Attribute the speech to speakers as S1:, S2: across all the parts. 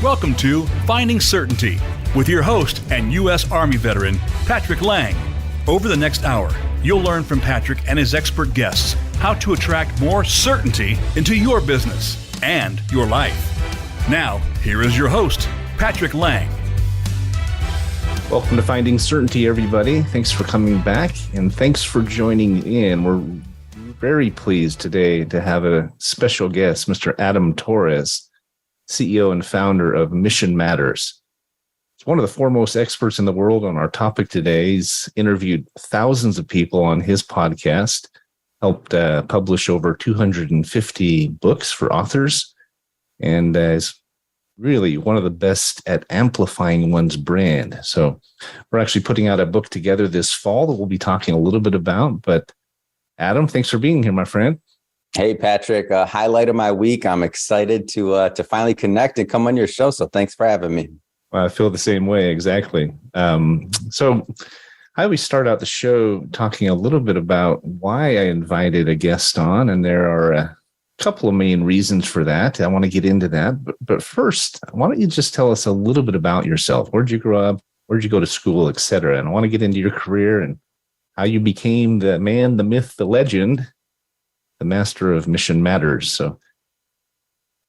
S1: Welcome to Finding Certainty with your host and U.S. Army veteran, Patrick Laing. Over the next hour, you'll learn from Patrick and his expert guests how to attract more certainty into your business and your life. Now, here is your host, Patrick Laing.
S2: Welcome to Finding Certainty, everybody. Thanks for coming back, and thanks for joining in. We're very pleased today to have a special guest, Mr. Adam Torres, CEO and founder of Mission Matters. He's one of the foremost experts in the world on our topic today. He's interviewed thousands of people on his podcast, helped publish over 250 books for authors, and is really one of the best at amplifying one's brand. So we're actually putting out a book together this fall that we'll be talking a little bit about. But Adam, thanks for being here, my friend.
S3: Hey, Patrick, highlight of my week. I'm excited to finally connect and come on your show. So thanks for having me.
S2: I feel the same way. Exactly. So I always start out the show talking a little bit about why I invited a guest on. And there are a couple of main reasons for that. I want to get into that. But first, why don't you just tell us a little bit about yourself? Where'd you grow up? Where'd you go to school, et cetera? And I want to get into your career and how you became the man, the myth, the legend, the master of Mission Matters. So,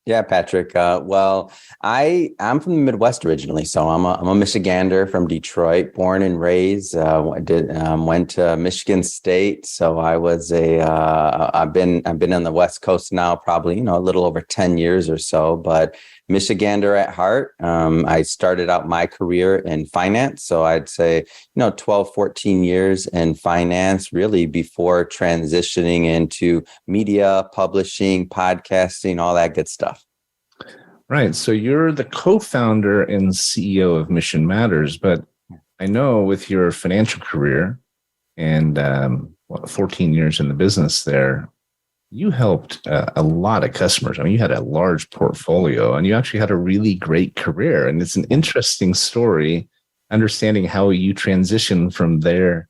S3: yeah, Patrick. Well, I'm from the Midwest originally, so I'm a Michigander from Detroit, born and raised. Went to Michigan State, so I was I've been on the West Coast now, probably a little over 10 years or so, but Michigander at heart. I started out my career in finance, so I'd say 12, 14 years in finance, really before transitioning into media, publishing, podcasting, all that good stuff.
S2: Right. So you're the co-founder and CEO of Mission Matters, but I know with your financial career and 14 years in the business there, you helped a lot of customers. I mean, you had a large portfolio and you actually had a really great career. And it's an interesting story, understanding how you transitioned from there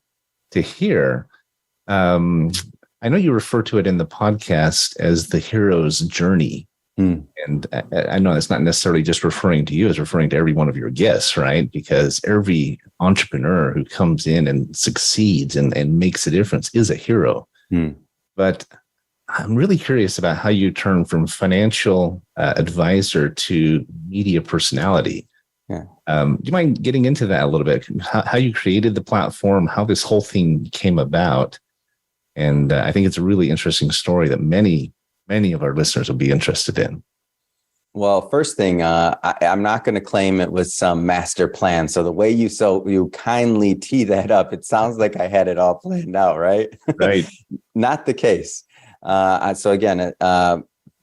S2: to here. I know you refer to it in the podcast as the hero's journey. And I know that's not necessarily just referring to you, it's referring to every one of your guests, right? Because every entrepreneur who comes in and succeeds and makes a difference is a hero. But I'm really curious about how you turn from financial advisor to media personality. Yeah. Do you mind getting into that a little bit? How you created the platform, how this whole thing came about? And I think it's a really interesting story that many of our listeners will be interested in.
S3: Well, first thing, I'm not going to claim it was some master plan. So the way you kindly tee that up, it sounds like I had it all planned out, right?
S2: Right.
S3: Not the case. So again,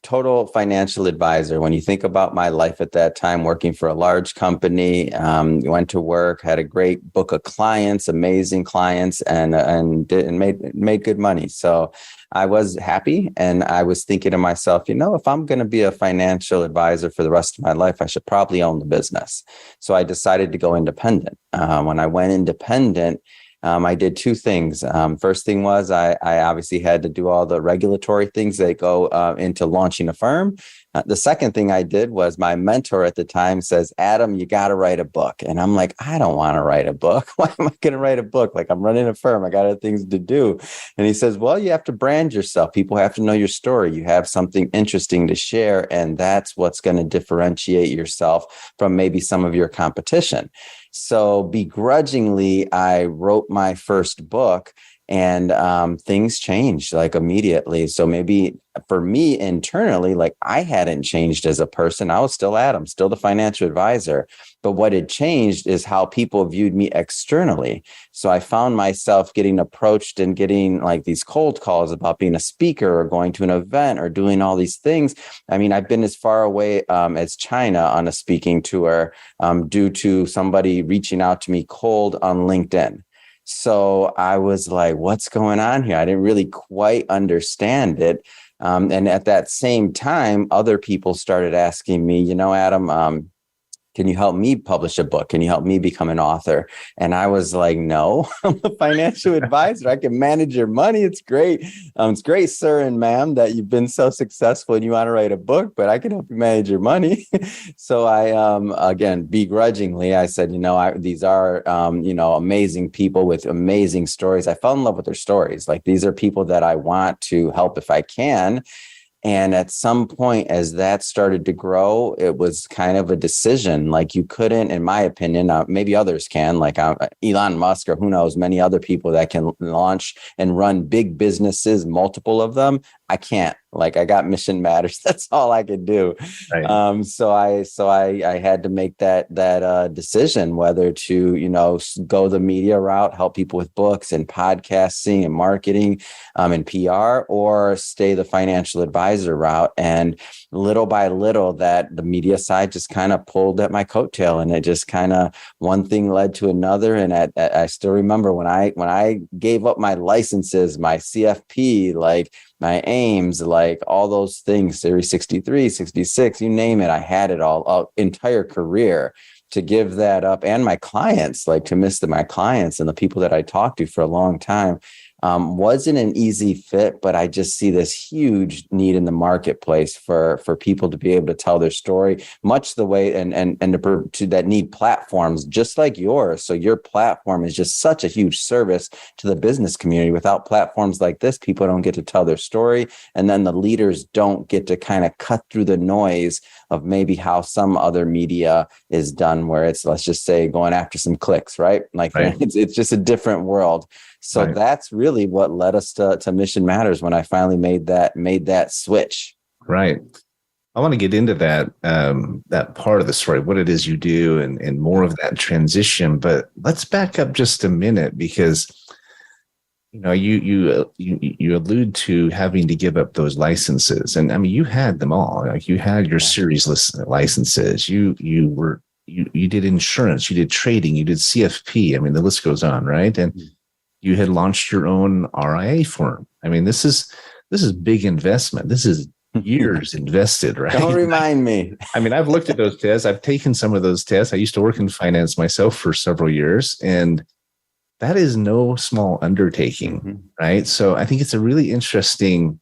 S3: total financial advisor. When you think about my life at that time, working for a large company, went to work, had a great book of clients, amazing clients, and made good money. So I was happy, and I was thinking to myself, if I'm going to be a financial advisor for the rest of my life, I should probably own the business. So I decided to go independent. When I went independent, I did two things. First thing was I obviously had to do all the regulatory things that go into launching a firm. The second thing I did was my mentor at the time says, Adam, you got to write a book. And I'm like, I don't want to write a book. Why am I going to write a book? Like, I'm running a firm. I got other things to do. And he says, well, you have to brand yourself. People have to know your story. You have something interesting to share. And that's what's going to differentiate yourself from maybe some of your competition. So begrudgingly, I wrote my first book, and things changed like immediately. So maybe for me internally, like I hadn't changed as a person. I was still Adam, still the financial advisor. But what had changed is how people viewed me externally. So I found myself getting approached and getting like these cold calls about being a speaker or going to an event or doing all these things. I mean, I've been as far away as China on a speaking tour due to somebody reaching out to me cold on LinkedIn. So I was like, what's going on here? I didn't really quite understand it. And at that same time, other people started asking me, Adam, can you help me publish a book? Can you help me become an author? And I was like, no, I'm a financial advisor. I can manage your money. It's great. It's great, sir and ma'am, that you've been so successful and you want to write a book, but I can help you manage your money. So I, again, begrudgingly, I said, these are, amazing people with amazing stories. I fell in love with their stories. Like, these are people that I want to help if I can. And at some point, as that started to grow, it was kind of a decision. Like, you couldn't, in my opinion, maybe others can, like Elon Musk or who knows, many other people that can launch and run big businesses, multiple of them. I can't. Like, I got Mission Matters. That's all I could do. Right. So I had to make that decision whether to, go the media route, help people with books and podcasting and marketing and PR, or stay the financial advisor route. And little by little, that the media side just kind of pulled at my coattail, and it just kind of one thing led to another. And I still remember when I gave up my licenses, my CFP, like my aims, like all those things, Series 63, 66, you name it. I had it all entire career to give that up, and my clients, like to miss my clients and the people that I talked to for a long time. Wasn't an easy fit, but I just see this huge need in the marketplace for people to be able to tell their story, much the way and to that need platforms just like yours. So your platform is just such a huge service to the business community. Without platforms like this, people don't get to tell their story, and then the leaders don't get to kind of cut through the noise of maybe how some other media is done, where it's, let's just say, going after some clicks, right? Like, right. It's just a different world. So right. That's really what led us to Mission Matters when I finally made that switch.
S2: Right. I want to get into that part of the story, what it is you do, and more of that transition. But let's back up just a minute, because you allude to having to give up those licenses, and I mean, you had them all. Like, you had your series licenses. You did insurance, you did trading, you did CFP. I mean, the list goes on, right? And you had launched your own RIA firm. I mean, this is big investment. This is years invested, right?
S3: Don't remind me.
S2: I mean, I've looked at those tests. I've taken some of those tests. I used to work in finance myself for several years, and that is no small undertaking, right? So I think it's a really interesting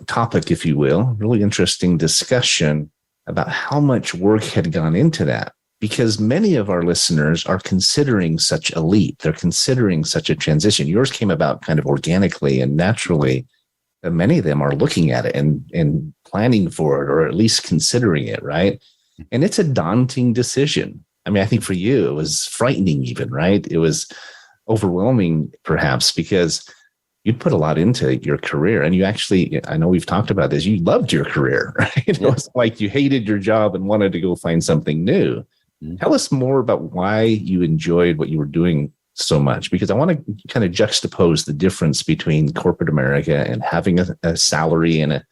S2: topic, if you will, really interesting discussion about how much work had gone into that. Because many of our listeners are considering such a leap. They're considering such a transition. Yours came about kind of organically and naturally. But many of them are looking at it and planning for it, or at least considering it, right? And it's a daunting decision. I mean, I think for you, it was frightening even, right? It was overwhelming, perhaps, because you'd put a lot into your career. And you actually, I know we've talked about this, you loved your career, right? It was like you hated your job and wanted to go find something new. Tell us more about why you enjoyed what you were doing so much, because I want to kind of juxtapose the difference between corporate America and having a salary and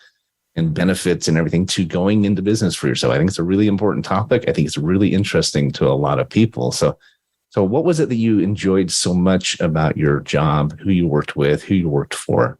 S2: benefits and everything, to going into business for yourself. I think it's a really important topic. I think it's really interesting to a lot of people. So what was it that you enjoyed so much about your job, who you worked with, who you worked for?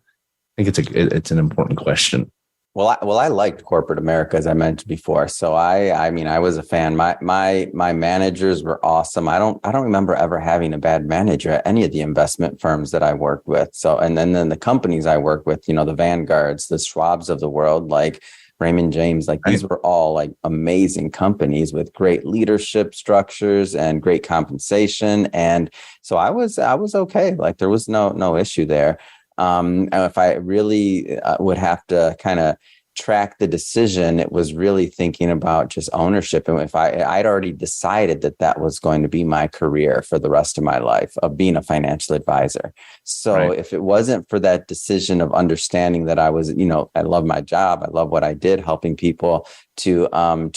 S2: I think it's an important question.
S3: Well, I liked corporate America, as I mentioned before. So I mean, I was a fan. My managers were awesome. I don't remember ever having a bad manager at any of the investment firms that I worked with. So, and then the companies I worked with, the Vanguards, the Schwabs of the world, like Raymond James, like these were all like amazing companies with great leadership structures and great compensation. And so I was okay. Like, there was no issue there. And if I really would have to kind of track the decision, it was really thinking about just ownership. And if I'd already decided that was going to be my career for the rest of my life, of being a financial advisor. So if it wasn't for that decision of understanding that I was, I love my job, I love what I did, helping people to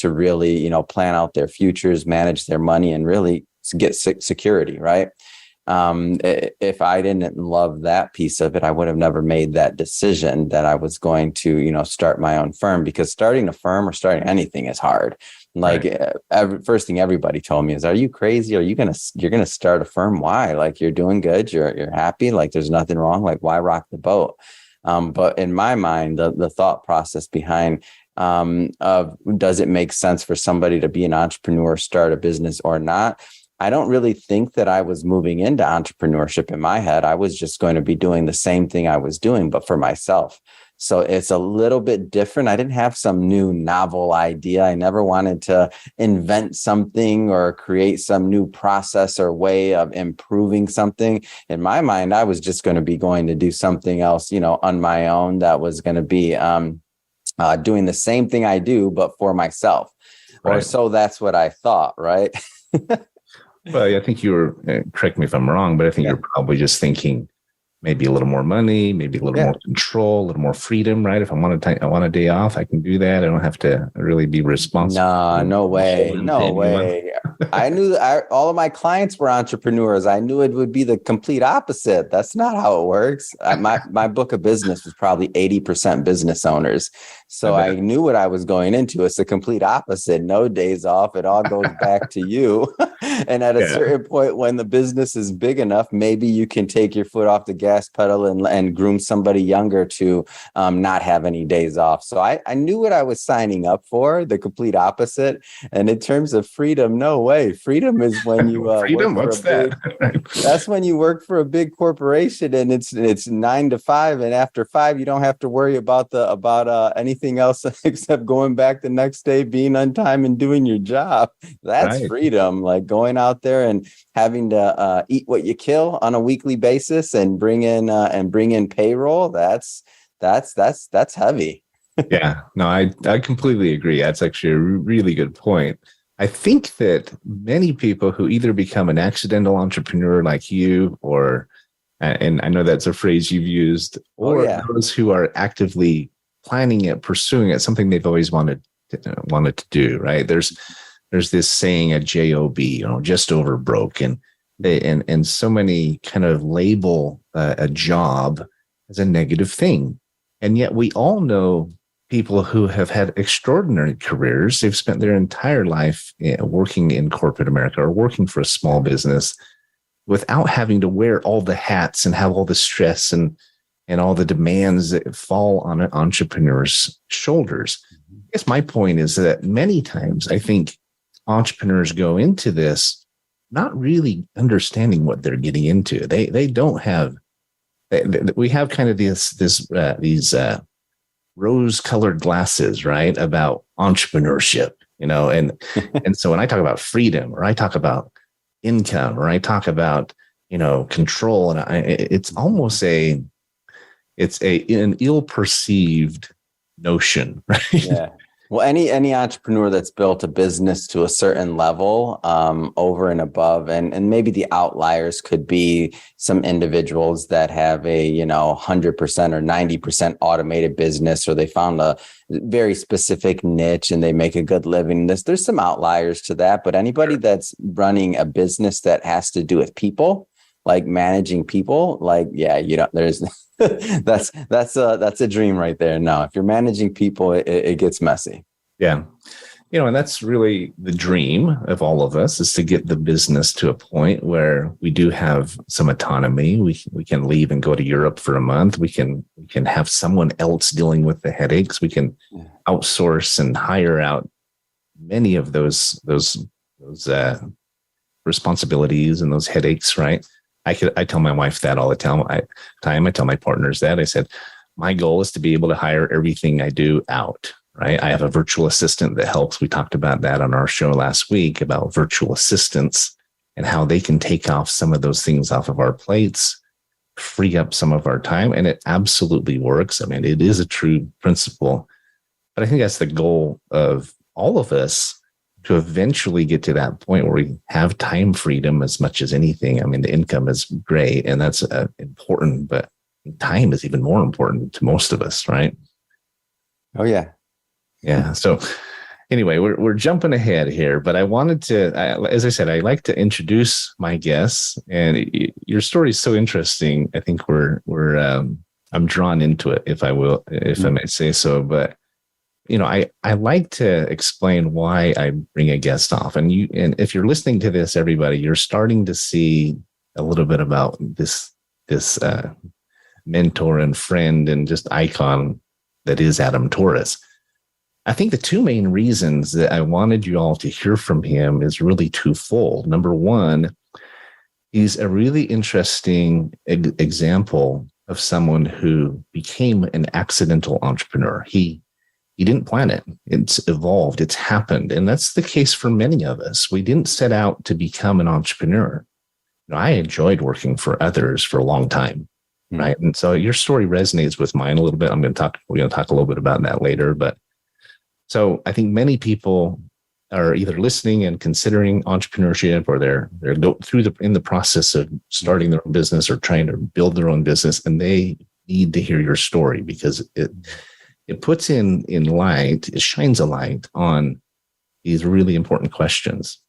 S3: really, plan out their futures, manage their money, and really get security, right? If I didn't love that piece of it, I would have never made that decision that I was going to, start my own firm, because starting a firm or starting anything is hard. Like first thing everybody told me is, are you crazy? You're going to start a firm? Why? Like, you're doing good. You're happy. Like, there's nothing wrong. Like, why rock the boat? But in my mind, the thought process behind of does it make sense for somebody to be an entrepreneur, start a business or not? I don't really think that I was moving into entrepreneurship in my head. I was just going to be doing the same thing I was doing, but for myself. So it's a little bit different. I didn't have some new novel idea. I never wanted to invent something or create some new process or way of improving something. In my mind, I was just going to be going to do something else, on my own that was going to be doing the same thing I do, but for myself. Right. Or so that's what I thought, right?
S2: Well, I think you were, correct me if I'm wrong, but I think you're probably just thinking maybe a little more money, maybe a little more control, a little more freedom, right? If I want a day off, I can do that. I don't have to really be responsible.
S3: No way. I knew all of my clients were entrepreneurs. I knew it would be the complete opposite. That's not how it works. My book of business was probably 80% business owners. So I knew what I was going into. It's the complete opposite. No days off. It all goes back to you. And at a certain point, when the business is big enough, maybe you can take your foot off the gas pedal and groom somebody younger to not have any days off. So I knew what I was signing up for, the complete opposite. And in terms of freedom, no way. Freedom is when you
S2: freedom. What's that?
S3: That's when you work for a big corporation and it's 9 to 5, and after 5 you don't have to worry about anything else except going back the next day, being on time, and doing your job. That's freedom. Like going out there and having to eat what you kill on a weekly basis and bring in payroll. That's heavy.
S2: Yeah, no, I completely agree. That's actually a really good point. I think that many people who either become an accidental entrepreneur like you, or, and I know that's a phrase you've used, or those who are actively planning it, pursuing it, something they've always wanted to do, right? There's this saying, a job, just over broke, and so many kind of label a job as a negative thing. And yet we all know people who have had extraordinary careers. They've spent their entire life working in corporate America or working for a small business without having to wear all the hats and have all the stress and all the demands that fall on an entrepreneur's shoulders. I guess my point is that many times I think entrepreneurs go into this not really understanding what they're getting into. They don't have. We have kind of these rose-colored glasses, right, about entrepreneurship, and so when I talk about freedom, or I talk about income, or I talk about control, and it's almost an ill-perceived notion, right?
S3: Yeah. Well, any entrepreneur that's built a business to a certain level, over and above, and maybe the outliers could be some individuals that have a 100% or 90% automated business, or they found a very specific niche and they make a good living. There's some outliers to that, but anybody that's running a business that has to do with people, like managing people, there's that's a dream right there. No, if you're managing people, it gets messy.
S2: Yeah. And that's really the dream of all of us, is to get the business to a point where we do have some autonomy. We can leave and go to Europe for a month. We can have someone else dealing with the headaches. We can outsource and hire out many of those responsibilities and those headaches, right? I tell my wife that all the time. I tell my partners that. I said, my goal is to be able to hire everything I do out, right? I have a virtual assistant that helps. We talked about that on our show last week, about virtual assistants and how they can take off some of those things off of our plates, free up some of our time. And it absolutely works. I mean, it is a true principle. But I think that's the goal of all of us, to eventually get to that point where we have time freedom as much as anything. I mean, the income is great and that's important, but time is even more important to most of us, right?
S3: Oh, yeah.
S2: Yeah. So anyway, we're jumping ahead here, but I wanted to, as I said, I like to introduce my guests, and your story is so interesting. I think I'm drawn into it, if I may say so. But I like to explain why I bring a guest off, and if you're listening to this, everybody, you're starting to see a little bit about this mentor and friend and just icon that is Adam Torres. I think the two main reasons that I wanted you all to hear from him is really twofold. Number one, he's a really interesting example of someone who became an accidental entrepreneur. He didn't plan it. It's evolved. It's happened. And that's the case for many of us. We didn't set out to become an entrepreneur. I enjoyed working for others for a long time, right? And so your story resonates with mine a little bit. We're going to talk a little bit about that later. But so I think many people are either listening and considering entrepreneurship, or they're in the process of starting their own business or trying to build their own business, and they need to hear your story because it puts it shines a light on these really important questions.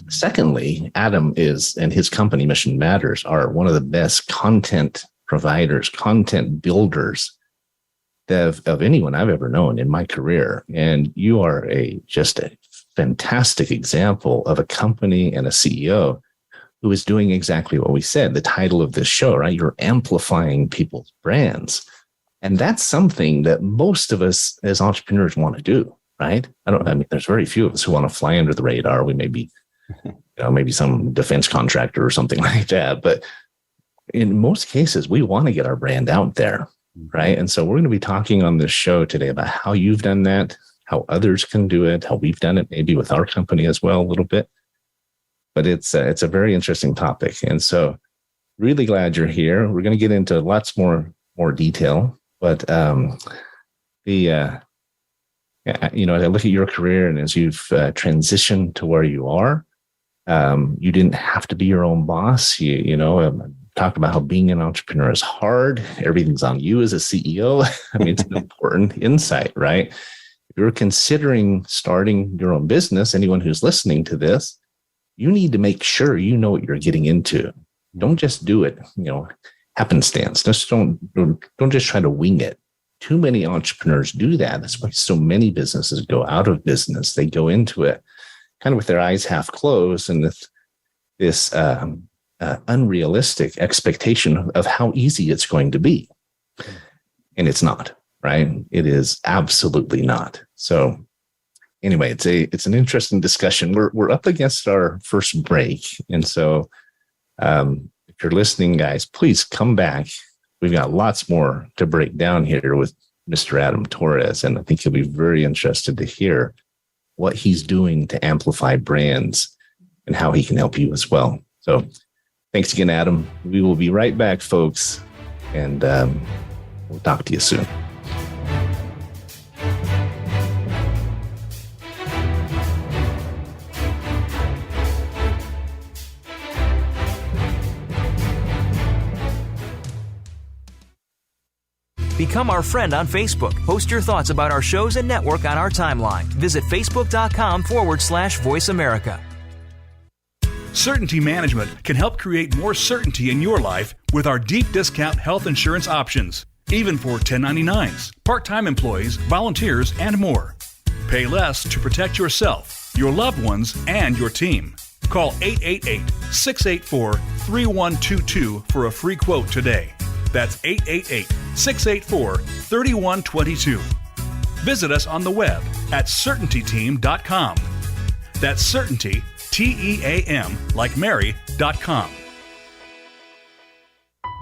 S2: Secondly, Adam and his company, Mission Matters, are one of the best content providers, content builders of anyone I've ever known in my career. And you are just a fantastic example of a company and a CEO who is doing exactly what we said, the title of this show, right? You're amplifying people's brands. And that's something that most of us as entrepreneurs want to do, right? There's very few of us who want to fly under the radar. We may be maybe some defense contractor or something like that. But in most cases, we want to get our brand out there, right? And so we're going to be talking on this show today about how you've done that, how others can do it, how we've done it maybe with our company as well a little bit. But it's a very interesting topic. And so really glad you're here. We're going to get into lots more detail. But as I look at your career and as you've transitioned to where you are, you didn't have to be your own boss. Talk about how being an entrepreneur is hard. Everything's on you as a CEO. It's an important insight, right? If you're considering starting your own business, anyone who's listening to this, you need to make sure you know what you're getting into. Don't just do it, happenstance. Just don't just try to wing it. Too many entrepreneurs do that. That's why so many businesses go out of business. They go into it kind of with their eyes half closed and this unrealistic expectation of how easy it's going to be. And it's not, right? It is absolutely not. So anyway, it's an interesting discussion. We're up against our first break. And so if you're listening, guys, please come back. We've got lots more to break down here with Mr. Adam Torres. And I think you'll be very interested to hear what he's doing to amplify brands and how he can help you as well. So thanks again, Adam. We will be right back, folks. And we'll talk to you soon.
S4: Become our friend on Facebook. Post your thoughts about our shows and network on our timeline. Visit facebook.com/Voice America.
S1: Certainty Management can help create more certainty in your life with our deep discount health insurance options, even for 1099s, part-time employees, volunteers, and more. Pay less to protect yourself, your loved ones, and your team. Call 888-684-3122 for a free quote today. That's 888-684-3122. Visit us on the web at CertaintyTeam.com. That's Certainty, TEAM, like Mary.com.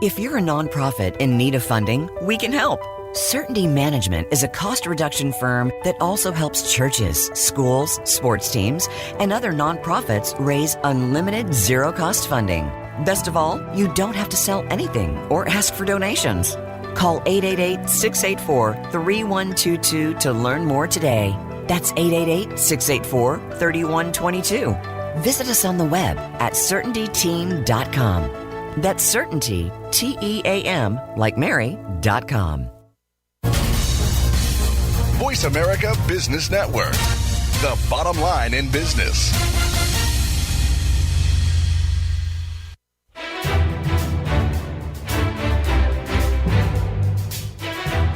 S5: If you're a nonprofit in need of funding, we can help. Certainty Management is a cost reduction firm that also helps churches, schools, sports teams, and other nonprofits raise unlimited zero-cost funding. Best of all, you don't have to sell anything or ask for donations. Call 888-684-3122 to learn more today. That's 888-684-3122. Visit us on the web at CertaintyTeam.com. That's Certainty, TEAM, like Mary.com.
S6: Voice America Business Network, the bottom line in business.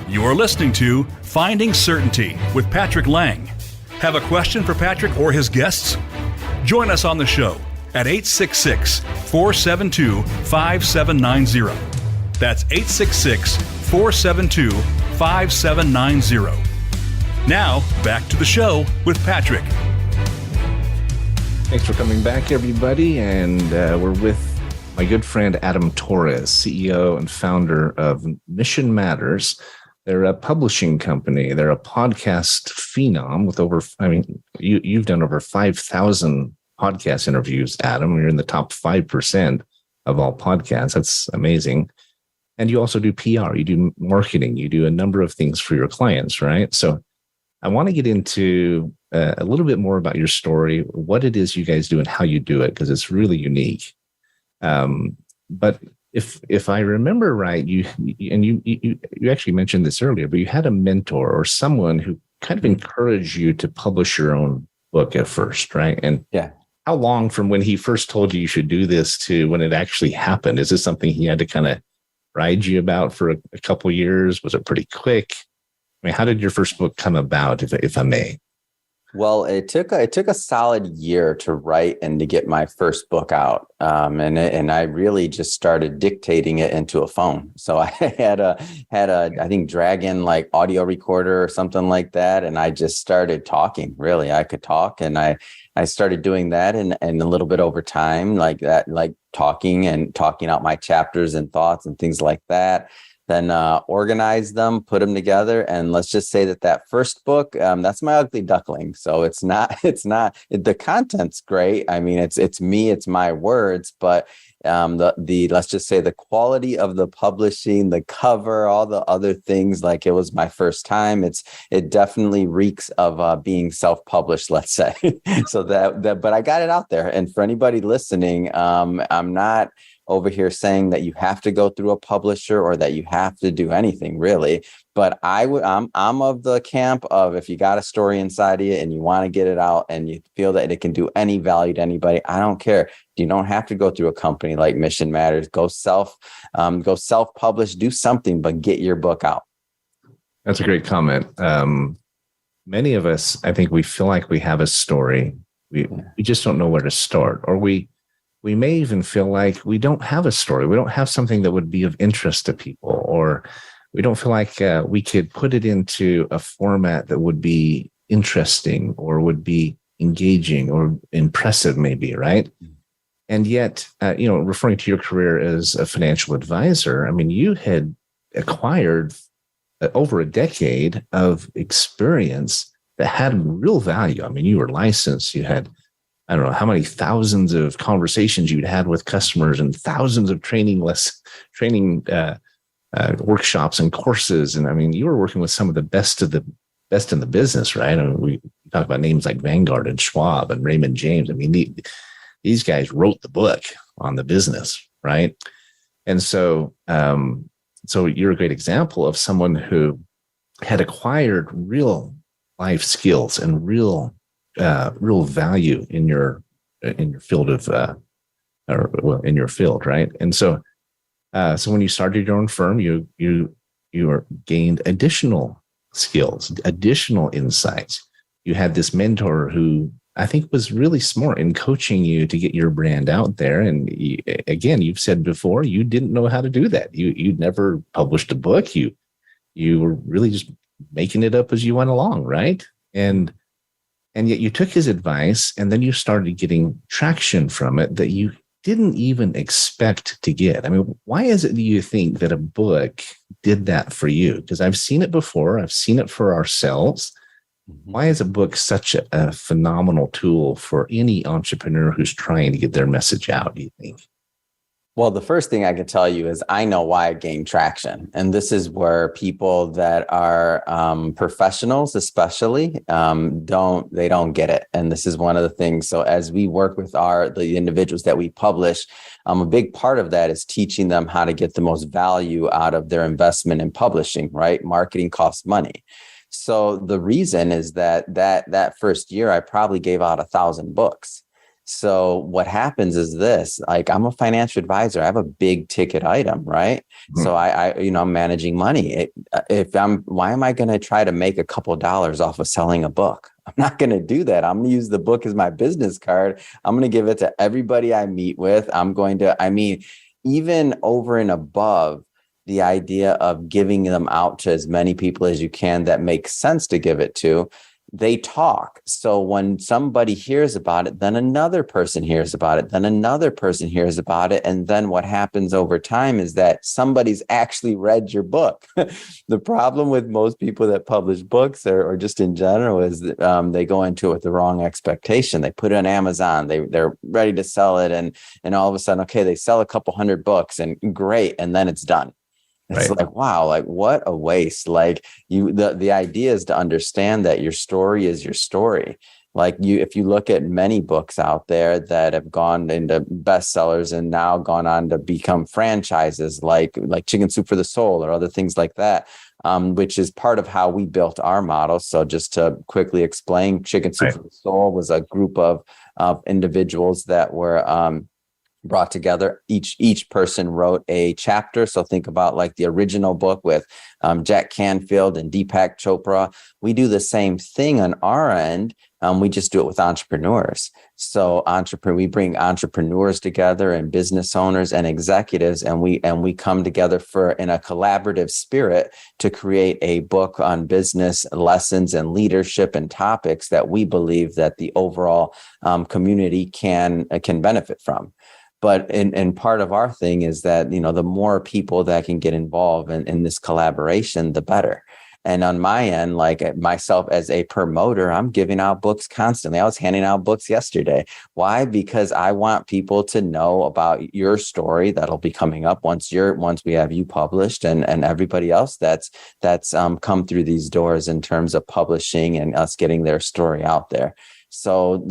S1: You're listening to Finding Certainty with Patrick Laing. Have a question for Patrick or his guests? Join us on the show at 866-472-5790. That's 866-472-5790. Now, back to the show with Patrick.
S2: Thanks for coming back, everybody. And we're with my good friend, Adam Torres, CEO and founder of Mission Matters. They're a publishing company. They're a podcast phenom with you've done over 5,000 podcast interviews, Adam. You're in the top 5% of all podcasts. That's amazing. And you also do PR, you do marketing, you do a number of things for your clients, right? So I want to get into a little bit more about your story, what it is you guys do and how you do it, because it's really unique. But if I remember right, you actually mentioned this earlier, but you had a mentor or someone who kind of encouraged you to publish your own book at first, right? And
S3: yeah.
S2: How long from when he first told you should do this to when it actually happened? Is this something he had to kind of ride you about for a couple of years? Was it pretty quick? I mean, how did your first book come about, if I may?
S3: Well, it took a solid year to write and to get my first book out, and I really just started dictating it into a phone. So I had a I think Dragon like audio recorder or something like that, and I just started talking. Really, I could talk, and I started doing that, and a little bit over time, like that, like talking out my chapters and thoughts and things like that. Then organize them, put them together. And let's just say that first book, that's my ugly duckling. So it's not, the content's great. I mean, it's me, it's my words, but let's just say the quality of the publishing, the cover, all the other things, like it was my first time. It definitely reeks of being self-published, let's say. So but I got it out there. And for anybody listening, I'm not over here saying that you have to go through a publisher or that you have to do anything really. But I'm of the camp of, if you got a story inside of you and you want to get it out and you feel that it can do any value to anybody, I don't care. You don't have to go through a company like Mission Matters. Go self-publish, do something, but get your book out.
S2: That's a great comment. Many of us, I think we feel like we have a story. We just don't know where to start, or we may even feel like we don't have a story. We don't have something that would be of interest to people, or we don't feel like we could put it into a format that would be interesting or would be engaging or impressive, maybe, right? And yet, referring to your career as a financial advisor, I mean, you had acquired over a decade of experience that had real value. I mean, you were licensed, you had, I don't know how many thousands of conversations you'd had with customers and thousands of training workshops and courses. And I mean, you were working with some of the best in the business, right? I mean, we talk about names like Vanguard and Schwab and Raymond James. I mean, these guys wrote the book on the business, right? And so you're a great example of someone who had acquired real life skills and real value in your field in your field, right? And so when you started your own firm, you gained additional skills, additional insights. You had this mentor who I think was really smart in coaching you to get your brand out there. And again, you've said before, you didn't know how to do that. You'd never published a book. You were really just making it up as you went along, right? And yet you took his advice, and then you started getting traction from it that you didn't even expect to get. I mean, why is it, do you think, that a book did that for you? Because I've seen it before. I've seen it for ourselves. Why is a book such a phenomenal tool for any entrepreneur who's trying to get their message out, do you think?
S3: Well, the first thing I can tell you is I know why it gained traction. And this is where people that are professionals, especially, don't get it. And this is one of the things. So as we work with the individuals that we publish, a big part of that is teaching them how to get the most value out of their investment in publishing, right? Marketing costs money. So the reason is that first year, I probably gave out 1,000 books. So what happens is this, like, I'm a financial advisor. I have a big ticket item, right? Mm-hmm. So I'm managing money. Why am I going to try to make a couple of dollars off of selling a book? I'm not going to do that. I'm going to use the book as my business card. I'm going to give it to everybody I meet with. Even over and above the idea of giving them out to as many people as you can that makes sense to give it to, they talk. So when somebody hears about it, then another person hears about it, then another person hears about it. And then what happens over time is that somebody's actually read your book. The problem with most people that publish books or just in general is that they go into it with the wrong expectation. They put it on Amazon, they're ready to sell it. And all of a sudden, okay, they sell a couple hundred books and great. And then it's done. It's
S2: Right.
S3: like, wow, like what a waste. Like the idea is to understand that your story is your story. Like if you look at many books out there that have gone into bestsellers and now gone on to become franchises like Chicken Soup for the Soul or other things like that, which is part of how we built our model. So just to quickly explain, Chicken Soup for the Soul was a group of individuals that were brought together. Each person wrote a chapter. So think about like the original book with Jack Canfield and Deepak Chopra. We do the same thing on our end. We just do it with entrepreneurs. So we bring entrepreneurs together and business owners and executives, and we come together in a collaborative spirit to create a book on business lessons and leadership and topics that we believe that the overall community can benefit from. But and part of our thing is that, the more people that can get involved in this collaboration, the better. And on my end, like myself as a promoter, I'm giving out books constantly. I was handing out books yesterday. Why? Because I want people to know about your story that'll be coming up once we have you published, and everybody else that's come through these doors in terms of publishing and us getting their story out there. So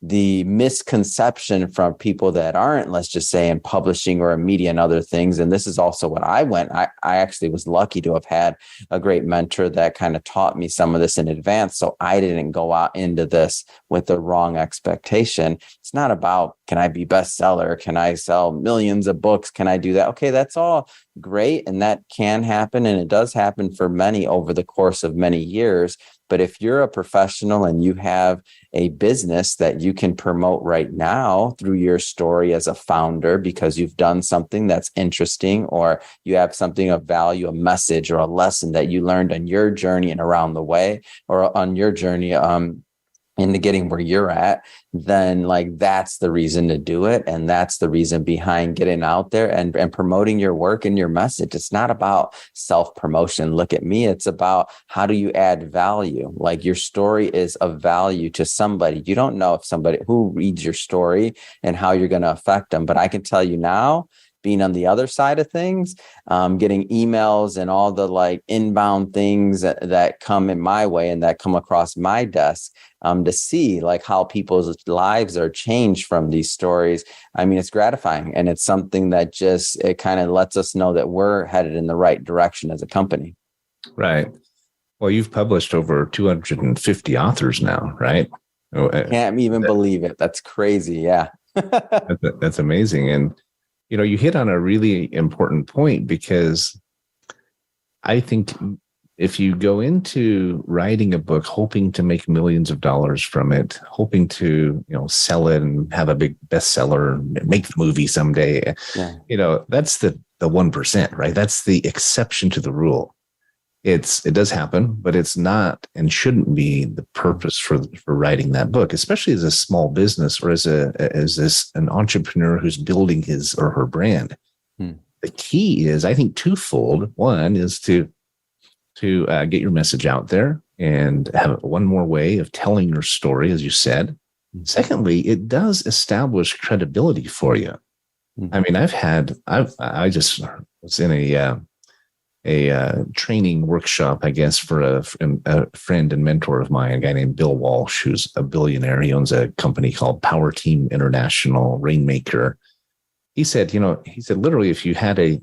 S3: the misconception from people that aren't, let's just say, in publishing or in media and other things. And this is also what I actually was lucky to have had a great mentor that kind of taught me some of this in advance. So I didn't go out into this with the wrong expectation. It's not about, can I be bestseller? Can I sell millions of books? Can I do that? Okay, that's all great. And that can happen. And it does happen for many over the course of many years. But if you're a professional and you have a business that you can promote right now through your story as a founder, because you've done something that's interesting, or you have something of value, a message or a lesson that you learned on your journey and around the way, or on your journey into getting where you're at, then like that's the reason to do it. And that's the reason behind getting out there and promoting your work and your message. It's not about self-promotion. Look at me. It's about how do you add value? Like your story is of value to somebody. You don't know if somebody who reads your story and how you're going to affect them. But I can tell you now, being on the other side of things, getting emails and all the like inbound things that come in my way and that come across my desk, to see like how people's lives are changed from these stories. I mean, it's gratifying, and it's something that it kind of lets us know that we're headed in the right direction as a company.
S2: Right. Well, you've published over 250 authors now, right?
S3: I can't even believe it. That's crazy. Yeah.
S2: That's amazing. And you hit on a really important point, because I think if you go into writing a book hoping to make millions of dollars from it, hoping to, sell it and have a big bestseller, make the movie someday, that's the 1%, right? That's the exception to the rule. It does happen, but it's not and shouldn't be the purpose for writing that book, especially as a small business or as an entrepreneur who's building his or her brand. The key is, I think, twofold. One is to get your message out there and have one more way of telling your story, as you said. Secondly, it does establish credibility for you. I mean, I just was in a training workshop, I guess, for a friend and mentor of mine, a guy named Bill Walsh, who's a billionaire. He owns a company called Power Team International, Rainmaker. He said, literally, if you had a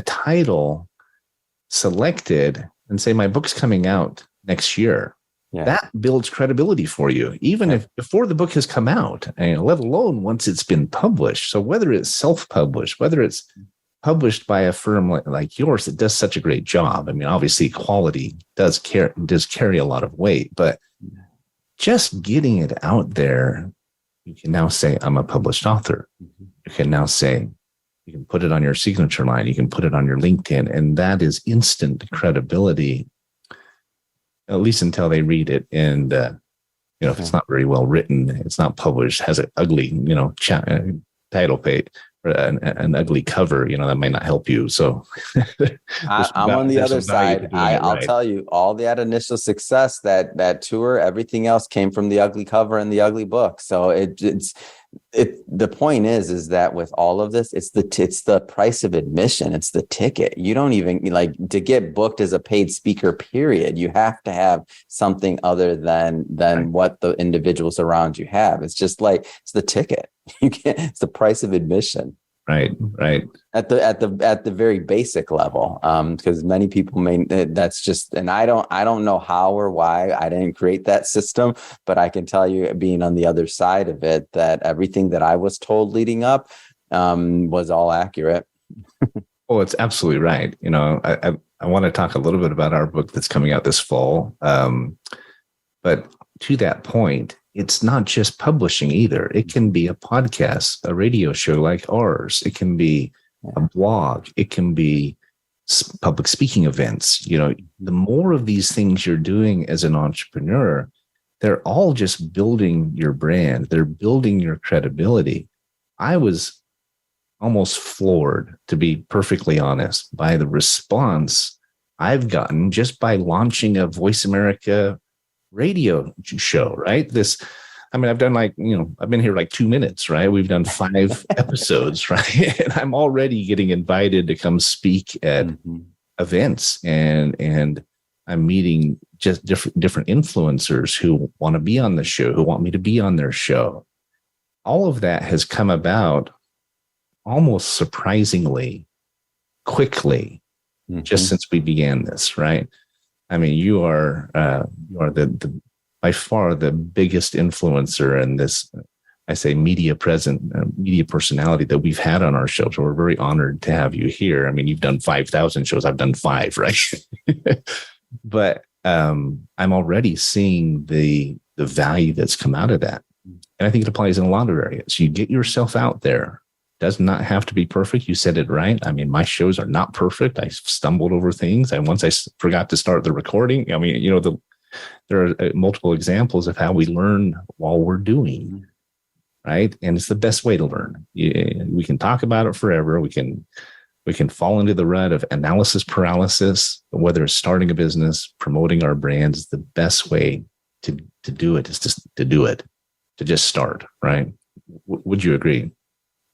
S2: title selected and say, my book's coming out next year, that builds credibility for you, even if before the book has come out, and let alone once it's been published. So whether it's self-published, whether it's published by a firm like yours that does such a great job. I mean, obviously quality does carry a lot of weight, but just getting it out there, you can now say, I'm a published author. You can now say, You can put it on your signature line. You can put it on your LinkedIn, and that is instant credibility, at least until they read it. And, if it's not very well written, it's not published, has an ugly, title page or an ugly cover, that might not help you. So
S3: I'm on the other side. I'll tell you, all that initial success, that tour, everything else came from the ugly cover and the ugly book. So the point is that with all of this, it's the price of admission. It's the ticket. You don't even to get booked as a paid speaker, period. You have to have something other than what the individuals around you have. It's just it's the ticket. You can't, it's the price of admission.
S2: Right.
S3: At the very basic level, because many people that's just, and I don't know how or why I didn't create that system, but I can tell you, being on the other side of it, that everything that I was told leading up was all accurate.
S2: Oh, it's absolutely right. I want to talk a little bit about our book that's coming out this fall, but to that point, it's not just publishing either. It can be a podcast, a radio show like ours. It can be a blog. It can be public speaking events. The more of these things you're doing as an entrepreneur, they're all just building your brand. They're building your credibility. I was almost floored, to be perfectly honest, by the response I've gotten just by launching a Voice America radio show, right? I've done I've been here 2 minutes, right? We've done 5 episodes, right? And I'm already getting invited to come speak at events, and I'm meeting just different influencers who want to be on the show, who want me to be on their show. All of that has come about almost surprisingly quickly, just since we began this, right? You are the by far the biggest influencer in this, I say, media personality that we've had on our show. So we're very honored to have you here. You've done 5,000 shows. I've done 5, right? But I'm already seeing the value that's come out of that. And I think it applies in a lot of areas. You get yourself out there. Does not have to be perfect. You said it right. My shows are not perfect. I stumbled over things. Once I forgot to start the recording. There are multiple examples of how we learn while we're doing, right? And it's the best way to learn. We can talk about it forever. We can fall into the rut of analysis paralysis. But whether it's starting a business, promoting our brands, the best way to do it is just to do it, to just start, right? Would you agree?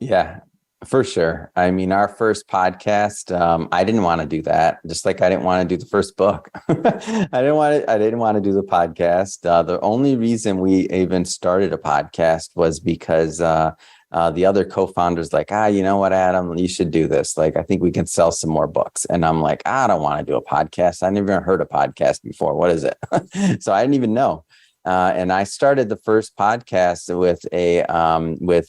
S3: Yeah, for sure. Our first podcast, I didn't want to do that. Just like I didn't want to do the first book. I didn't want to do the podcast. The only reason we even started a podcast was because the other co-founders you know what, Adam, you should do this. I think we can sell some more books. And I'm I don't want to do a podcast. I never heard a podcast before. What is it? So I didn't even know. And I started the first podcast with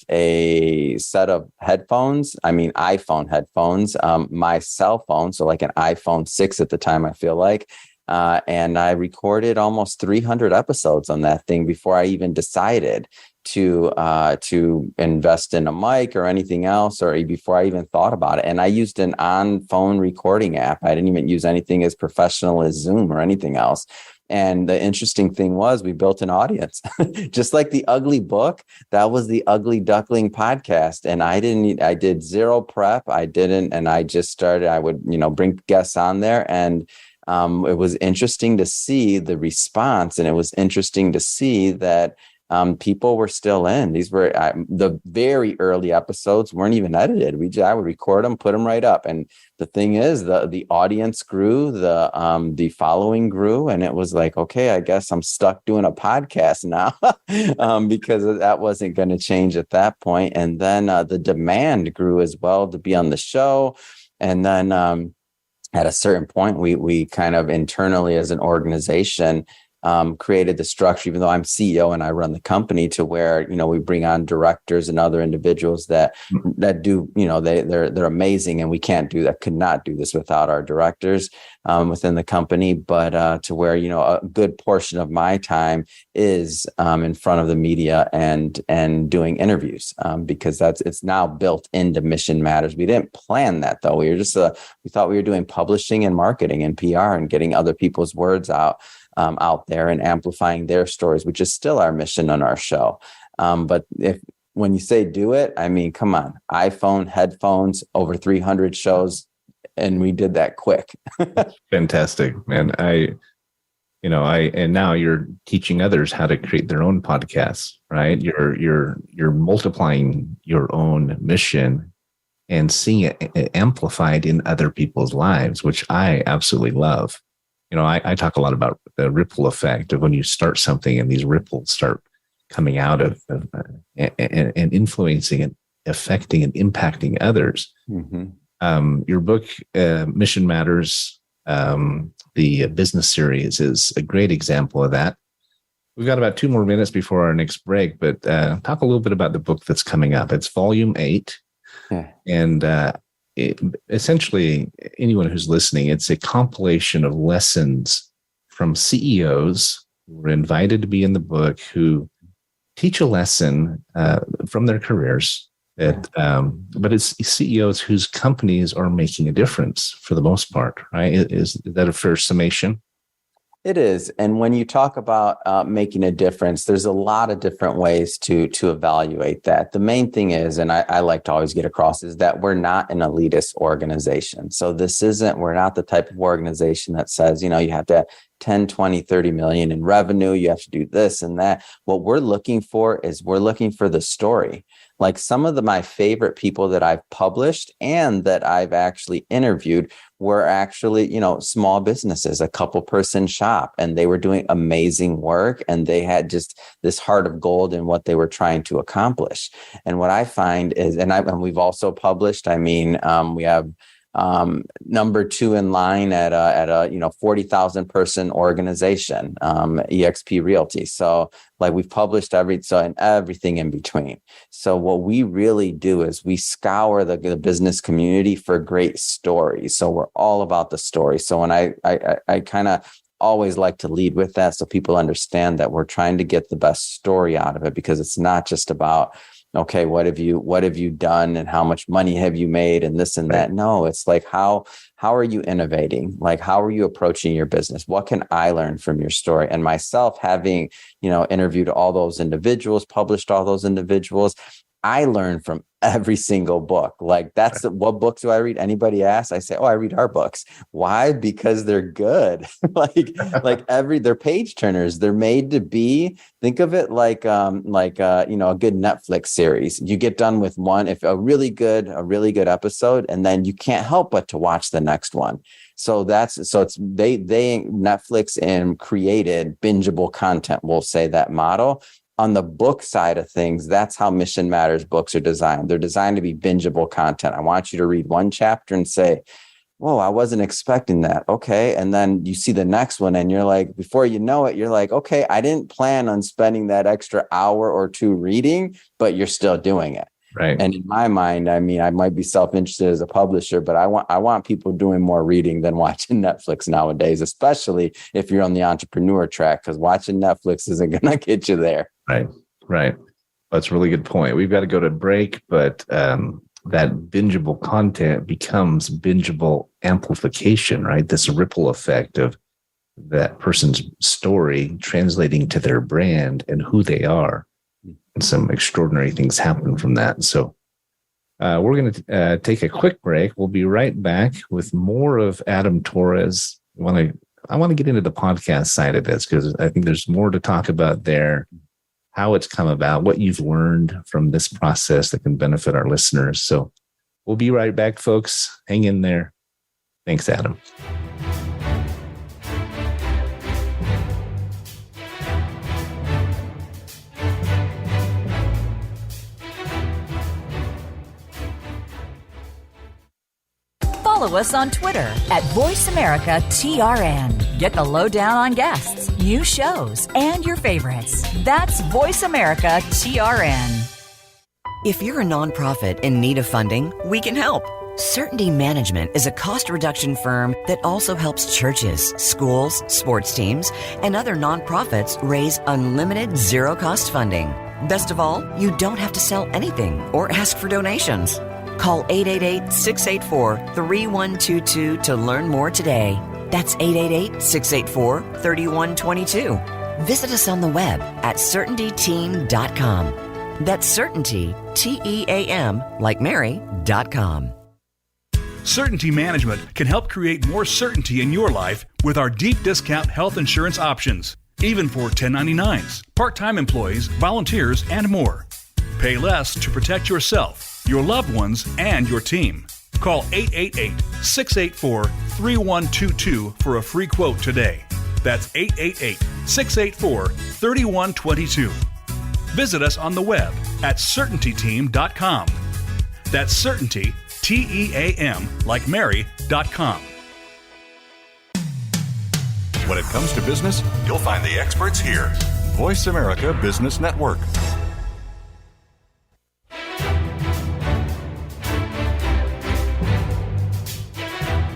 S3: a set of headphones. iPhone headphones, my cell phone. So an iPhone 6 at the time, I feel like. And I recorded almost 300 episodes on that thing before I even decided to invest in a mic or anything else, or before I even thought about it. And I used an on-phone recording app. I didn't even use anything as professional as Zoom or anything else. And the interesting thing was we built an audience, just like the ugly book. That was the Ugly Duckling podcast. And I did zero prep. And I just started, I would, bring guests on there. And it was interesting to see the response. And it was interesting to see that people were still in. These were the very early episodes weren't even edited. I would record them, put them right up. And the thing is, the audience grew, the following grew, and it was okay, I guess I'm stuck doing a podcast now because that wasn't going to change at that point. And then the demand grew as well to be on the show. And then at a certain point, we kind of internally as an organization created the structure, even though I'm CEO and I run the company, to where, we bring on directors and other individuals that do, they're amazing, and we could not do this without our directors within the company. But to where, a good portion of my time is in front of the media and doing interviews, because it's now built into Mission Matters. We didn't plan that, though. We thought we were doing publishing and marketing and PR and getting other people's words out there and amplifying their stories, which is still our mission on our show. But when you say do it, I mean, come on, iPhone, headphones, over 300 shows, and we did that quick.
S2: Fantastic, man. And now you're teaching others how to create their own podcasts, right? You're multiplying your own mission and seeing it amplified in other people's lives, which I absolutely love. I talk a lot about the ripple effect of when you start something and these ripples start coming out of and influencing and affecting and impacting others. Mm-hmm. Your book, Mission Matters, the business series, is a great example of that. We've got about 2 more minutes before our next break, but talk a little bit about the book that's coming up. It's volume 8. Yeah. And essentially, anyone who's listening, it's a compilation of lessons from CEOs who were invited to be in the book, who teach a lesson from their careers. But it's CEOs whose companies are making a difference for the most part, right? Is that a fair summation?
S3: It is. And when you talk about making a difference, there's a lot of different ways to evaluate that. The main thing is, and I like to always get across, is that we're not an elitist organization. So we're not the type of organization that says, you have to have 10, 20, 30 million in revenue. You have to do this and that. What we're looking for is the story. Like some of my favorite people that I've published and that I've actually interviewed were actually, small businesses, a couple person shop, and they were doing amazing work, and they had just this heart of gold in what they were trying to accomplish. And what I find is, and we've also published, we have number 2 in line at a 40,000 person organization, EXP Realty. So we've published and everything in between. So what we really do is we scour the business community for great stories. So we're all about the story. So when I kind of always like to lead with that, so people understand that we're trying to get the best story out of it, because it's not just about, okay, what have you done and how much money have you made and this and that. No, it's like, how are you innovating? Like, how are you approaching your business? What can I learn from your story? And myself, having, interviewed all those individuals, published all those individuals, I learn from every single book. Like, that's what books do I read? Anybody asks, I say, I read our books. Why? Because they're good. They're page turners. They're made to be, think of it like a good Netflix series. You get done with one, if a really good episode, and then you can't help but to watch the next one. So Netflix and created bingeable content. We'll say that model. On the book side of things, that's how Mission Matters books are designed. They're designed to be bingeable content. I want you to read one chapter and say, whoa, I wasn't expecting that. Okay. And then you see the next one and you're like, before you know it, you're like, okay, I didn't plan on spending that extra hour or 2 reading, but you're still doing it.
S2: Right.
S3: And in my mind, I might be self-interested as a publisher, but I want people doing more reading than watching Netflix nowadays, especially if you're on the entrepreneur track, because watching Netflix isn't going to get you there.
S2: Right. That's a really good point. We've got to go to break, but that bingeable content becomes bingeable amplification, right? This ripple effect of that person's story translating to their brand and who they are. And some extraordinary things happen from that. So we're going to take a quick break. We'll be right back with more of Adam Torres. I want to get into the podcast side of this, because I think there's more to talk about there, how it's come about, what you've learned from this process that can benefit our listeners. So we'll be right back, folks. Hang in there. Thanks, Adam.
S7: follow us on Twitter at VoiceAmericaTRN. Get the lowdown on guests, new shows, and your favorites. That's VoiceAmericaTRN.
S5: If you're a nonprofit in need of funding, we can help. Certainty Management is a cost reduction firm that also helps churches, schools, sports teams, and other nonprofits raise unlimited zero-cost funding. Best of all, you don't have to sell anything or ask for donations. Call 888-684-3122 to learn more today. That's 888-684-3122. Visit us on the web at CertaintyTeam.com. That's Certainty, T-E-A-M, like Mary.com.
S1: Certainty Management can help create more certainty in your life with our deep discount health insurance options, even for 1099s, part-time employees, volunteers, and more. Pay less to protect yourself, your loved ones, and your team. Call 888-684-3122 for a free quote today. That's 888-684-3122. Visit us on the web at CertaintyTeam.com. That's Certainty, T-E-A-M, like Mary.com.
S6: When it comes to business, you'll find the experts here. Voice America Business Network.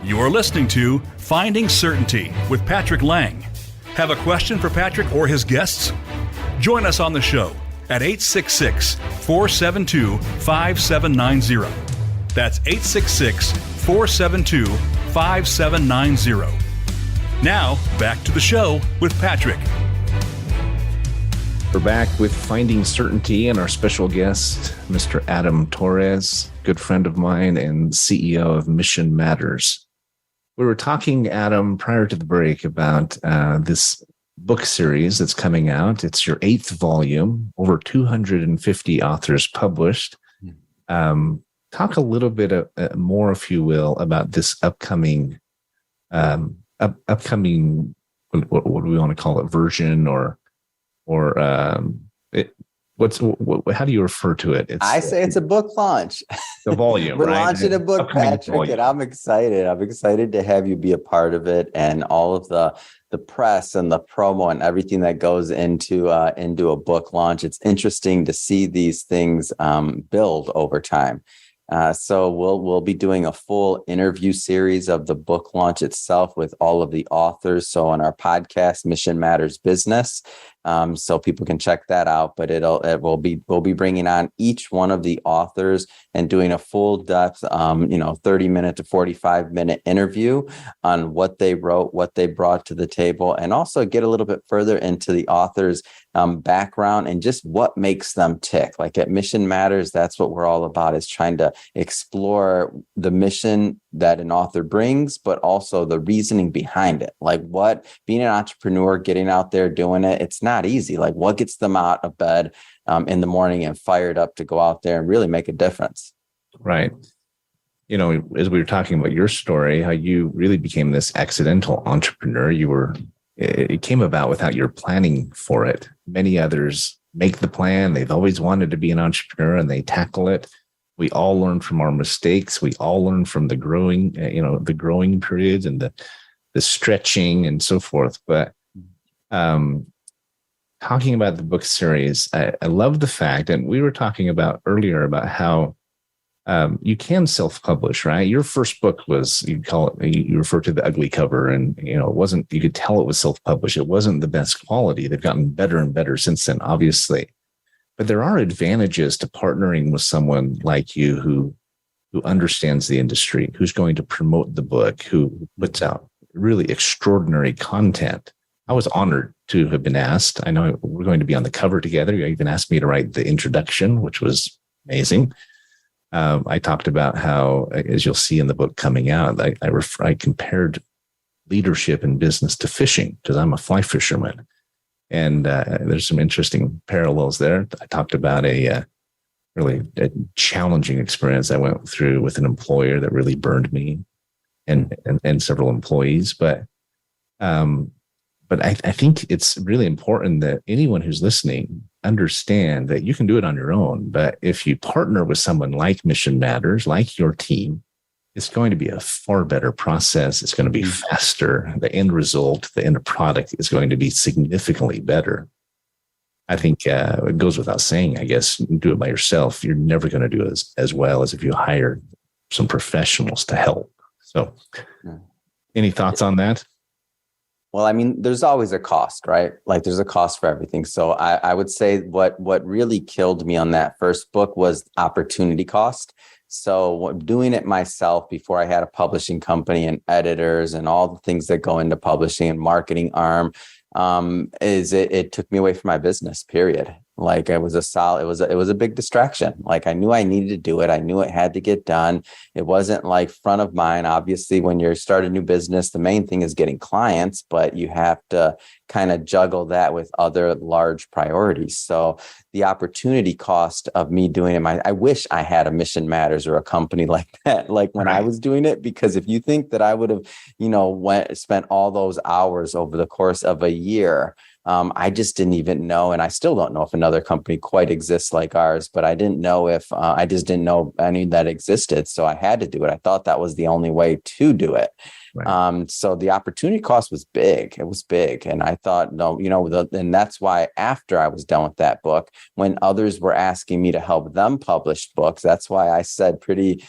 S1: You are listening to Finding Certainty with Patrick Laing. Have a question for Patrick or his guests? Join us on the show at 866-472-5790. That's 866-472-5790. Now, back to the show with Patrick.
S2: We're back with Finding Certainty and our special guest, Mr. Adam Torres, good friend of mine and CEO of Mission Matters. We were talking, Adam, prior to the break about this book series that's coming out. It's your 8th volume, over 250 authors published. Talk a little bit more, if you will, about this upcoming, what do we want to call it, version or how do you refer to it?
S3: I say it's a book launch.
S2: The volume,
S3: We're
S2: right?
S3: launching a book, Patrick, volume. And I'm excited. I'm excited to have you be a part of it, and all of the press and the promo and everything that goes into a book launch. It's interesting to see these things build over time. So we'll be doing a full interview series of the book launch itself with all of the authors. So on our podcast, Mission Matters Business, so people can check that out. But we'll be bringing on each one of the authors and doing a full depth, 30-minute to 45-minute interview on what they wrote, what they brought to the table, and also get a little bit further into the authors' background and just what makes them tick. Like at Mission Matters, that's what we're all about, is trying to explore the mission that an author brings, but also the reasoning behind it. Like what being an entrepreneur, getting out there, doing it, it's not easy. Like what gets them out of bed in the morning and fired up to go out there and really make a difference.
S2: Right. You know, as we were talking about your story, how you really became this accidental entrepreneur. It came about without your planning for it. Many others make the plan. They've always wanted to be an entrepreneur and they tackle it. We all learn from our mistakes. We all learn from the growing periods and the stretching and so forth. But talking about the book series, I love the fact, and we were talking about earlier about how you can self-publish, right? Your first book was, you refer to the ugly cover, and it wasn't, you could tell it was self-published. It wasn't the best quality. They've gotten better and better since then, obviously. But there are advantages to partnering with someone like you who understands the industry, who's going to promote the book, who puts out really extraordinary content. I was honored to have been asked. I know we're going to be on the cover together. You even asked me to write the introduction, which was amazing. I talked about how, as you'll see in the book coming out, I compared leadership in business to fishing, because I'm a fly fisherman. And there's some interesting parallels there. I talked about a challenging experience I went through with an employer that really burned me and several employees. But I think it's really important that anyone who's listening understand that you can do it on your own. But if you partner with someone like Mission Matters, like your team, it's going to be a far better process. It's going to be faster. The end result, the end product is going to be significantly better. I think it goes without saying, I guess, do it by yourself. You're never going to do it as well as if you hire some professionals to help. So any thoughts on that?
S3: Well, I mean, there's always a cost, right? Like there's a cost for everything. So I would say what really killed me on that first book was opportunity cost. So doing it myself before I had a publishing company and editors and all the things that go into publishing and marketing arm, it took me away from my business, period. Like it was a big distraction. Like I knew I needed to do it. I knew it had to get done. It wasn't like front of mind. Obviously, when you're starting a new business, the main thing is getting clients, but you have to kind of juggle that with other large priorities. So the opportunity cost of me doing it, I wish I had a Mission Matters or a company like that, like when I was doing it, because if you think that I would have, spent all those hours over the course of a year, I just didn't even know. And I still don't know if another company quite exists like ours, but I didn't know if I just didn't know any that existed. So I had to do it. I thought that was the only way to do it. Right. So the opportunity cost was big. It was big. And I thought, no, and that's why after I was done with that book, when others were asking me to help them publish books, that's why I said pretty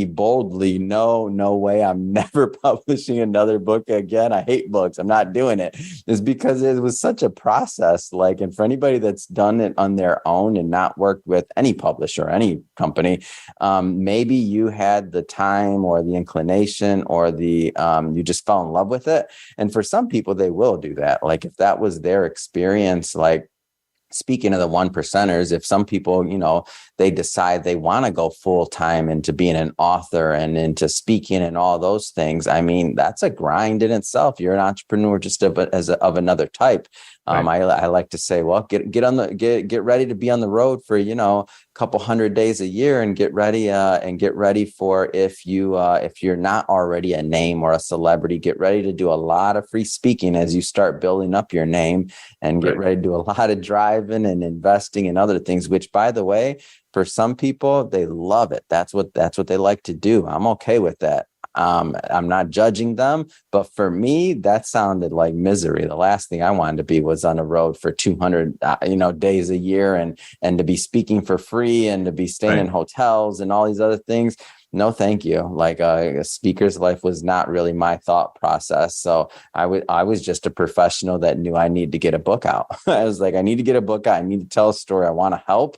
S3: boldly, no way, I'm never publishing another book again. I hate books. I'm not doing it. It's because it was such a process. Like, and for anybody that's done it on their own and not worked with any publisher, any company, maybe you had the time or the inclination or you just fell in love with it. And for some people, they will do that. Like if that was their experience, like speaking of the 1%ers, if some people, they decide they want to go full time into being an author and into speaking and all those things, I mean, that's a grind in itself. You're an entrepreneur just of another type. Right. I like to say, well, get ready to be on the road for, a couple 100 days a year and get ready for if you're not already a name or a celebrity, get ready to do a lot of free speaking as you start building up your name and get ready to do a lot of driving and investing in other things, which by the way, for some people, they love it. That's what they like to do. I'm okay with that. I'm not judging them, but for me, that sounded like misery. The last thing I wanted to be was on the road for 200, days a year and to be speaking for free and to be staying in hotels and all these other things. No, thank you. Like a speaker's life was not really my thought process. So I was just a professional that knew I need to get a book out. I was like, I need to get a book out. I need to tell a story. I want to help.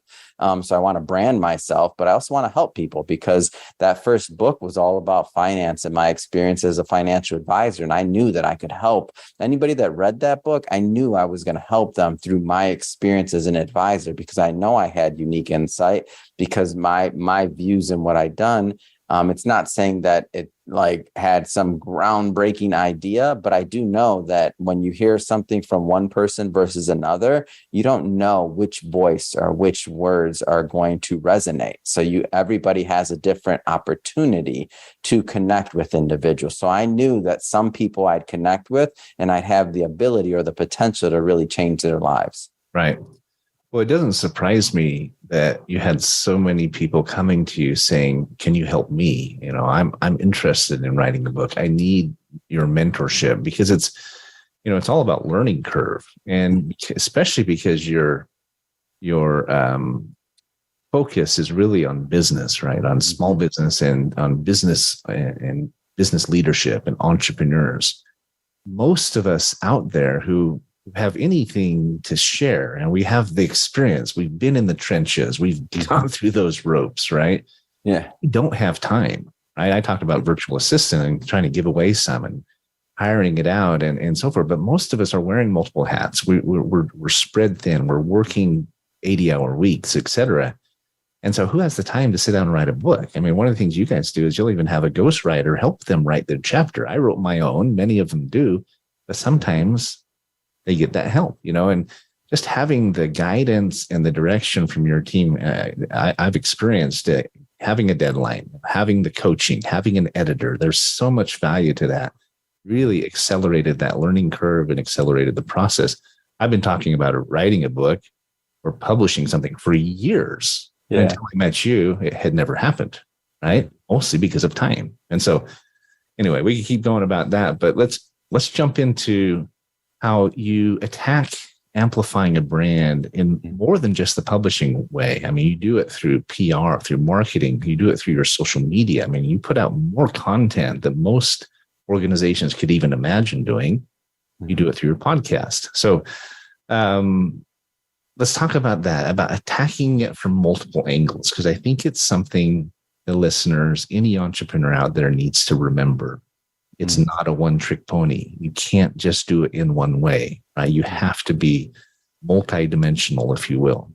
S3: So I want to brand myself, but I also want to help people because that first book was all about finance and my experience as a financial advisor. And I knew that I could help anybody that read that book. I knew I was going to help them through my experience as an advisor because I know I had unique insight because my views and what I'd done. It's not saying that it like had some groundbreaking idea, but I do know that when you hear something from one person versus another, you don't know which voice or which words are going to resonate. So everybody has a different opportunity to connect with individuals. So I knew that some people I'd connect with and I'd have the ability or the potential to really change their lives.
S2: Right. Well, it doesn't surprise me that you had so many people coming to you saying, can you help me? I'm interested in writing a book. I need your mentorship because it's all about learning curve. And especially because your focus is really on business, right? On small business and on business and business leadership and entrepreneurs. Most of us out there who have anything to share and we have the experience, we've been in the trenches, we've gone through those ropes, right?
S3: Yeah.
S2: We don't have time, right? I talked about virtual assistant and trying to give away some and hiring it out and so forth. But most of us are wearing multiple hats. We're spread thin. We're working 80-hour weeks, et cetera. And so who has the time to sit down and write a book? I mean, one of the things you guys do is you'll even have a ghostwriter help them write their chapter. I wrote my own, many of them do, but sometimes they get that help, and just having the guidance and the direction from your team. I've experienced it, having a deadline, having the coaching, having an editor. There's so much value to that. Really accelerated that learning curve and accelerated the process. I've been talking about writing a book or publishing something for years. Yeah. Until I met you, it had never happened. right? Mostly because of time. And so anyway, we can keep going about that, but let's jump into how you attack amplifying a brand in more than just the publishing way. I mean, you do it through PR, through marketing, you do it through your social media. I mean, you put out more content than most organizations could even imagine doing. You do it through your podcast. So let's talk about that, about attacking it from multiple angles, because I think it's something the listeners, any entrepreneur out there needs to remember. It's not a one-trick pony. You can't just do it in one way, right? You have to be multidimensional, if you will.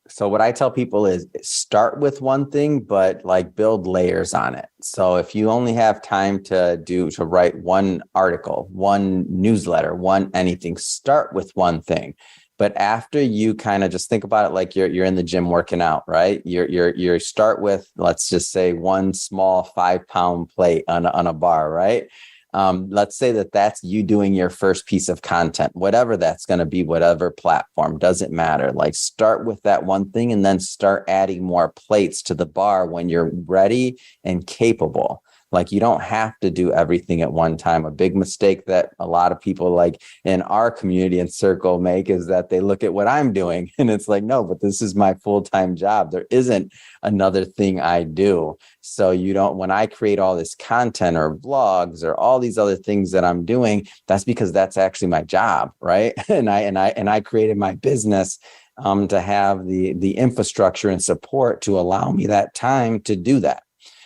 S3: So what I tell people is start with one thing, but like build layers on it. So if you only have time to write one article, one newsletter, one anything, start with one thing. But after you kind of just think about it like you're in the gym working out, right? You start with, let's just say, one small 5-pound plate on a bar, right? Let's say that's you doing your first piece of content, whatever that's going to be, whatever platform, doesn't matter. Like start with that one thing and then start adding more plates to the bar when you're ready and capable. Like you don't have to do everything at one time. A big mistake that a lot of people like in our community and circle make is that they look at what I'm doing and it's like, no, but this is my full-time job. There isn't another thing I do. So when I create all this content or vlogs or all these other things that I'm doing, that's because that's actually my job, right? And I created my business to have the infrastructure and support to allow me that time to do that.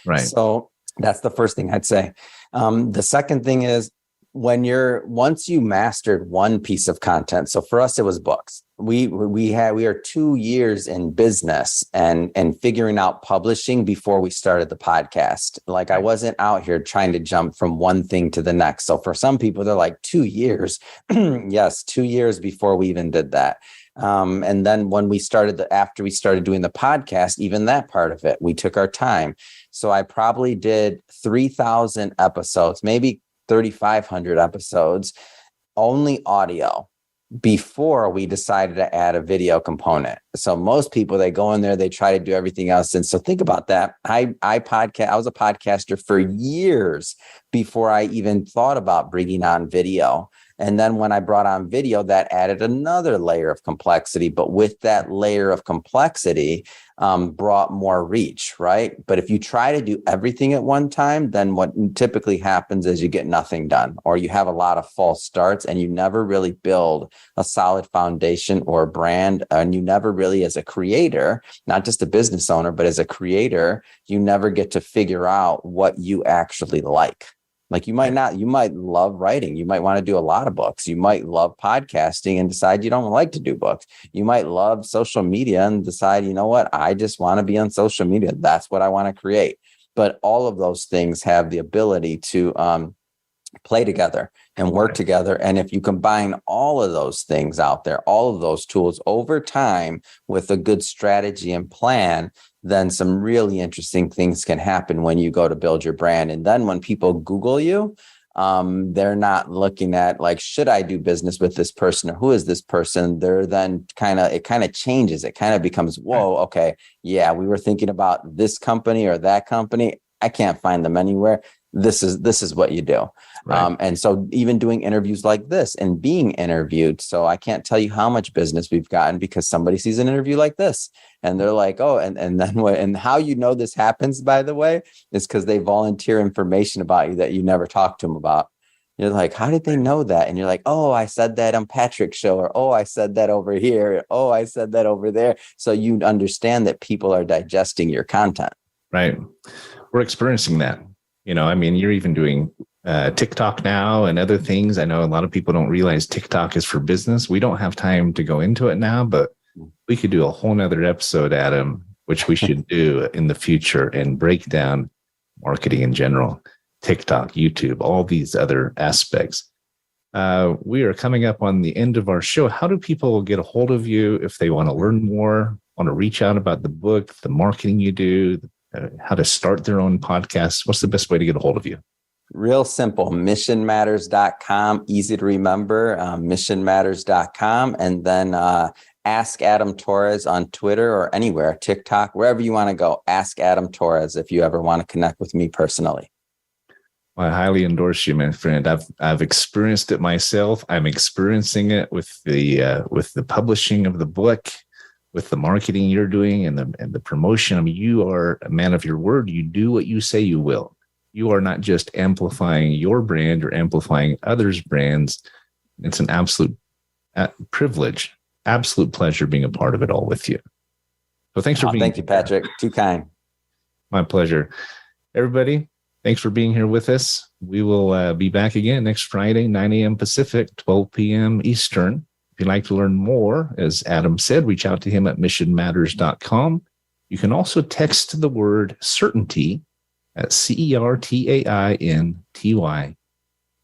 S2: Right.
S3: So that's the first thing I'd say. The second thing is once you mastered one piece of content. So for us, it was books. We are 2 years in business and figuring out publishing before we started the podcast. Like I wasn't out here trying to jump from one thing to the next. So for some people, they're like 2 years. Yes, 2 years before we even did that. And then when after we started doing the podcast, even that part of it, we took our time. So I probably did 3,000 episodes, maybe 3,500 episodes, only audio before we decided to add a video component. So most people, they go in there, they try to do everything else. And so think about that. I was a podcaster for years before I even thought about bringing on video. And then when I brought on video, that added another layer of complexity. But with that layer of complexity, brought more reach, right? But if you try to do everything at one time, then what typically happens is you get nothing done, or you have a lot of false starts and you never really build a solid foundation or a brand. And you never really, as a creator, not just a business owner, but as a creator, you never get to figure out what you actually like. Like you might love writing. You might want to do a lot of books. You might love podcasting and decide you don't like to do books. You might love social media and decide, you know what, I just want to be on social media. That's what I want to create. But all of those things have the ability to play together and work together. And if you combine all of those things out there, all of those tools over time with a good strategy and plan, then some really interesting things can happen when you go to build your brand. And then when people Google you, they're not looking at like, should I do business with this person or who is this person? They're then it kind of changes. It kind of becomes, whoa, okay, yeah, we were thinking about this company or that company. I can't find them anywhere. This is what you do. Right. And so even doing interviews like this and being interviewed. So I can't tell you how much business we've gotten because somebody sees an interview like this and they're like, oh, and then what, and how you know this happens, by the way, is because they volunteer information about you that you never talked to them about. You're like, how did they know that? And you're like, oh, I said that on Patrick's show, or, oh, I said that over here. Oh, I said that over there. So you understand that people are digesting your content.
S2: Right. We're experiencing that. I mean, you're even doing TikTok now and other things. I know a lot of people don't realize TikTok is for business. We don't have time to go into it now, but we could do a whole nother episode, Adam, which we should do in the future and break down marketing in general, TikTok, YouTube, all these other aspects. We are coming up on the end of our show. How do people get a hold of you if they want to learn more, want to reach out about the book, the marketing you do, how to start their own podcast? What's the best way to get a hold of you?
S3: Real simple, missionmatters.com, easy to remember, missionmatters.com. And then Ask Adam Torres on Twitter or anywhere, TikTok, wherever you want to go. Ask Adam Torres if you ever want to connect with me personally.
S2: Well, I highly endorse you, my friend. I've experienced it myself. I'm experiencing it with the publishing of the book, with the marketing you're doing and the promotion. I mean, you are a man of your word. You do what you say you will. You are not just amplifying your brand, you're amplifying others' brands. It's an absolute privilege. Absolute pleasure being a part of it all with you. So thanks for being here.
S3: Thank you, Patrick. Too kind.
S2: My pleasure. Everybody, thanks for being here with us. We will be back again next Friday, 9 a.m. Pacific, 12 p.m. Eastern. If you'd like to learn more, as Adam said, reach out to him at missionmatters.com. You can also text the word certainty at CERTAINTY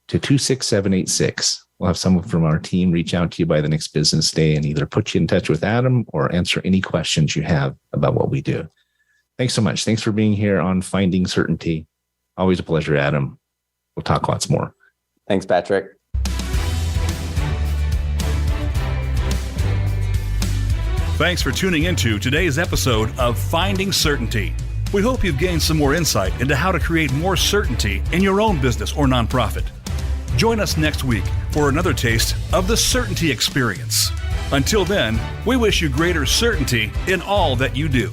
S2: to 26786. We'll have someone from our team reach out to you by the next business day and either put you in touch with Adam or answer any questions you have about what we do. Thanks so much. Thanks for being here on Finding Certainty. Always a pleasure, Adam. We'll talk lots more.
S3: Thanks, Patrick.
S1: Thanks for tuning into today's episode of Finding Certainty. We hope you've gained some more insight into how to create more certainty in your own business or nonprofit. Join us next week for another taste of the certainty experience. Until then, we wish you greater certainty in all that you do.